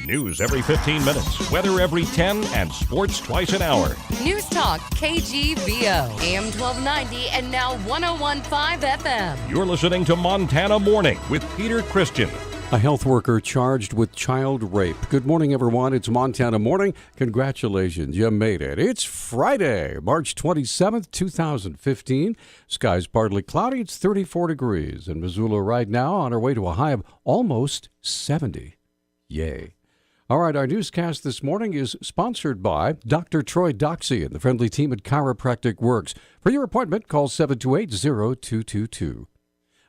News every 15 minutes, weather every 10, and sports twice an hour. Newstalk KGVO, AM 1290 and now 101.5 FM. You're listening to Montana Morning with Peter Christian. A health worker charged with child rape. Good morning, everyone. It's Montana Morning. Congratulations, you made it. It's Friday, March 27th, 2015. Skies partly cloudy. It's 34 degrees in Missoula right now, on our way to a high of almost 70. Yay. All right, our newscast this morning is sponsored by Dr. Troy Doxey and the friendly team at Chiropractic Works. For your appointment, call 728-0222.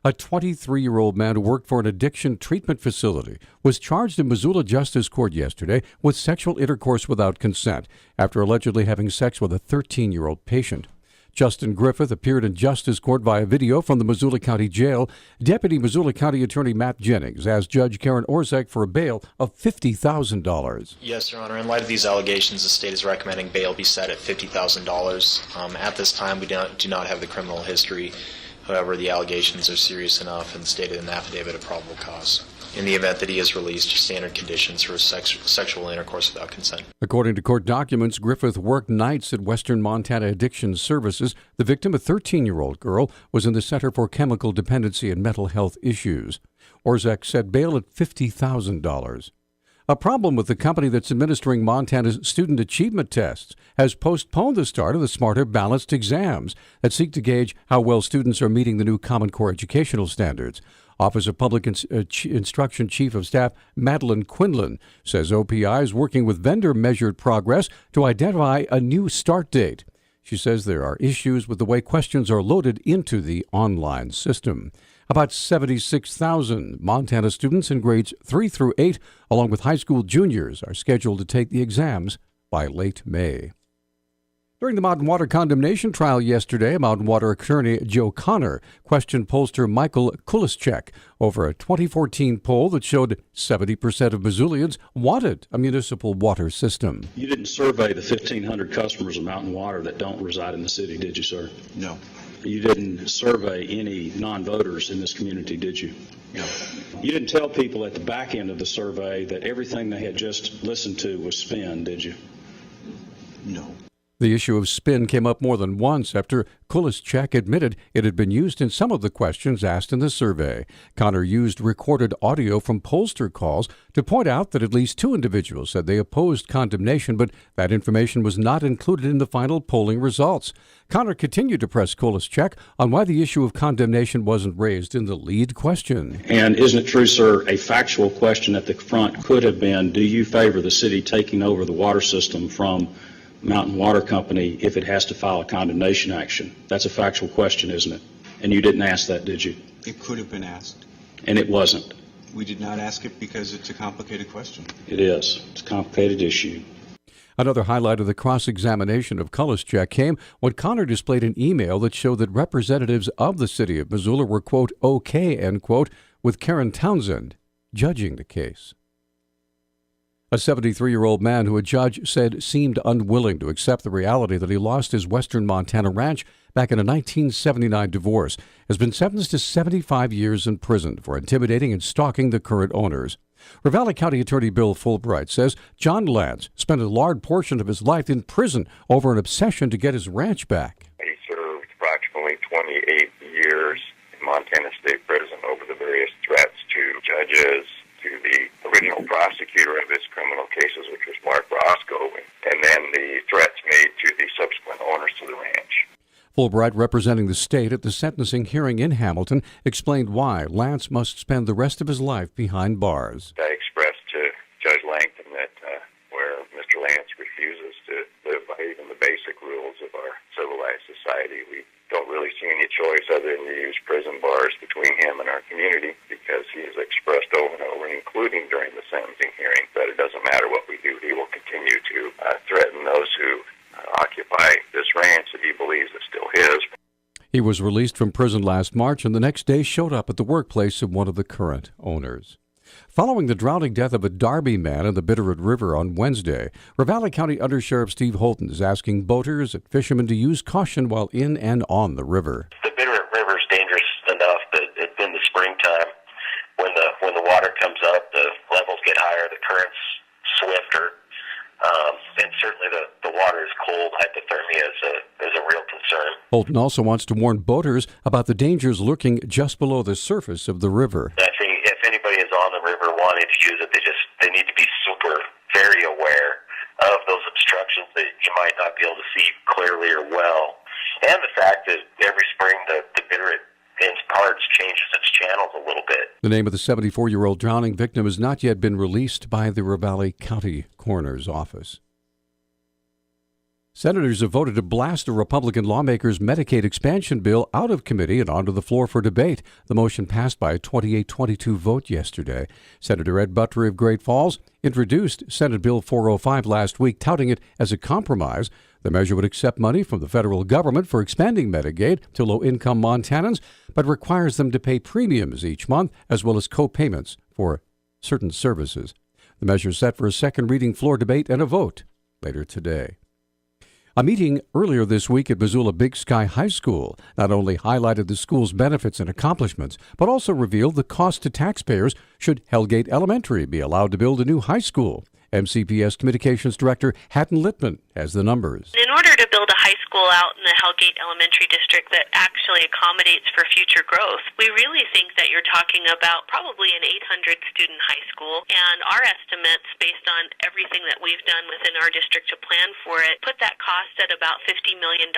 A 23-year-old man who worked for an addiction treatment facility was charged in Missoula Justice Court yesterday with sexual intercourse without consent after allegedly having sex with a 13-year-old patient. Justin Griffith appeared in Justice Court via video from the Missoula County Jail. Deputy Missoula County Attorney Matt Jennings asked Judge Karen Orzak for a bail of $50,000. Yes, Your Honor. In light of these allegations, the state is recommending bail be set at $50,000. At this time, we do not have the criminal history. However, the allegations are serious enough and stated in an affidavit of probable cause. In the event that he is released, standard conditions for sexual intercourse without consent. According to court documents, Griffith worked nights at Western Montana Addiction Services. The victim, a 13-year-old girl, was in the Center for Chemical Dependency and Mental Health Issues. Orzak set bail at $50,000. A problem with the company that's administering Montana's student achievement tests has postponed the start of the Smarter Balanced exams that seek to gauge how well students are meeting the new Common Core educational standards. Office of Public Instruction Chief of Staff Madeline Quinlan says OPI is working with vendor-measured progress to identify a new start date. She says there are issues with the way questions are loaded into the online system. About 76,000 Montana students in grades 3 through 8, along with high school juniors, are scheduled to take the exams by late May. During the Mountain Water condemnation trial yesterday, Mountain Water attorney Joe Connor questioned pollster Michael Kulischek over a 2014 poll that showed 70% of Missoulians wanted a municipal water system. You didn't survey the 1,500 customers of Mountain Water that don't reside in the city, did you, sir? No. You didn't survey any non-voters in this community, did you? No. You didn't tell people at the back end of the survey that everything they had just listened to was spin, did you? No. The issue of spin came up more than once after Kulischek admitted it had been used in some of the questions asked in the survey. Connor used recorded audio from pollster calls to point out that at least 2 individuals said they opposed condemnation, but that information was not included in the final polling results. Connor continued to press Kulischek on why the issue of condemnation wasn't raised in the lead question. And isn't it true, sir, a factual question at the front could have been, do you favor the city taking over the water system from Mountain Water Company if it has to file a condemnation action? That's a factual question, isn't it? And you didn't ask that, did you? It could have been asked. And it wasn't. We did not ask it because it's a complicated question. It is. It's a complicated issue. Another highlight of the cross-examination of Kulischek came when Connor displayed an email that showed that representatives of the city of Missoula were, quote, okay, end quote, with Karen Townsend judging the case. A 73-year-old man who a judge said seemed unwilling to accept the reality that he lost his Western Montana ranch back in a 1979 divorce has been sentenced to 75 years in prison for intimidating and stalking the current owners. Ravalli County Attorney Bill Fulbright says John Lance spent a large portion of his life in prison over an obsession to get his ranch back. He served approximately 28 years in Montana State Prison over the various threats to judges, to the original prosecutor of his criminal cases, which was Mark Roscoe, and then the threats made to the subsequent owners to the ranch. Fulbright, representing the state at the sentencing hearing in Hamilton, explained why Lance must spend the rest of his life behind bars. I expressed to Judge Langton that where Mr. Lance refuses to live by even the basic rules of our civilized society, we don't really see any choice other than to use prison bars between him and our community, because he has expressed over and over, including during the sentencing hearing, that it doesn't matter what we do, he will continue to threaten those who occupy this ranch that he believes is still his. He was released from prison last March and the next day showed up at the workplace of one of the current owners. Following the drowning death of a Darby man in the Bitterroot River on Wednesday, Ravalli County Under Sheriff Steve Holton is asking boaters and fishermen to use caution while in and on the river. The Bitterroot River is dangerous enough that in the springtime, when the water comes up, the levels get higher, the currents swifter. And certainly the water is cold. Hypothermia is a real concern. Holton also wants to warn boaters about the dangers lurking just below the surface of the river. I think if anybody is on the river wanting to use it, they need to be very aware of those obstructions that you might not be able to see clearly or well. And the fact that every spring the Bitterroot in parts changes its channels a little bit. The name of the 74-year-old drowning victim has not yet been released by the Ravalli County Coroner's Office. Senators have voted to blast a Republican lawmaker's Medicaid expansion bill out of committee and onto the floor for debate. The motion passed by a 28-22 vote yesterday. Senator Ed Buttrey of Great Falls introduced Senate Bill 405 last week, touting it as a compromise. The measure would accept money from the federal government for expanding Medicaid to low-income Montanans, but requires them to pay premiums each month as well as co-payments for certain services. The measure is set for a second reading, floor debate, and a vote later today. A meeting earlier this week at Missoula Big Sky High School not only highlighted the school's benefits and accomplishments, but also revealed the cost to taxpayers should Hellgate Elementary be allowed to build a new high school. MCPS Communications Director Hatton Littman has the numbers. In order to build a high school out in the Hellgate Elementary District that actually accommodates for future growth, we really think that you're talking about probably an 800-student high school. And our estimates, based on everything that we've done within our district to plan for it, put that cost at about $50 million.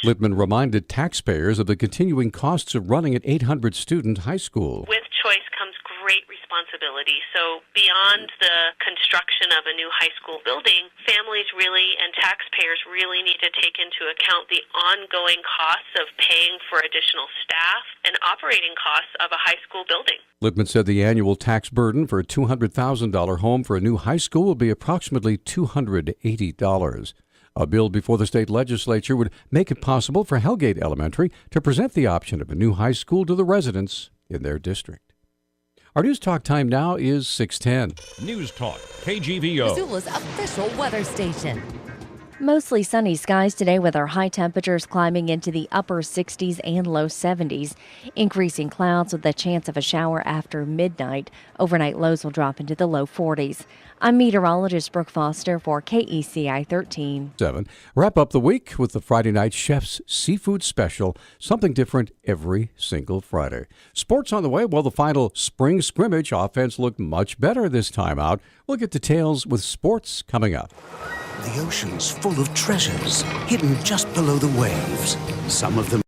Littman reminded taxpayers of the continuing costs of running an 800-student high school. With choice comes great responsibility. So beyond the construction of a new high school building, families really and taxpayers really need to take into account the ongoing costs of paying for additional staff and operating costs of a high school building. Littman said the annual tax burden for a $200,000 home for a new high school will be approximately $280. A bill before the state legislature would make it possible for Hellgate Elementary to present the option of a new high school to the residents in their district. Our News Talk time now is 6:10. Newstalk, KGVO. Missoula's official weather station. Mostly sunny skies today with our high temperatures climbing into the upper 60s and low 70s. Increasing clouds with a chance of a shower after midnight. Overnight lows will drop into the low 40s. I'm meteorologist Brooke Foster for KECI 13. 7. Wrap up the week with the Friday Night Chef's Seafood Special. Something different every single Friday. Sports on the way. Well, the final spring scrimmage offense looked much better this time out. We'll get details with sports coming up. The ocean's full of treasures hidden just below the waves. Some of them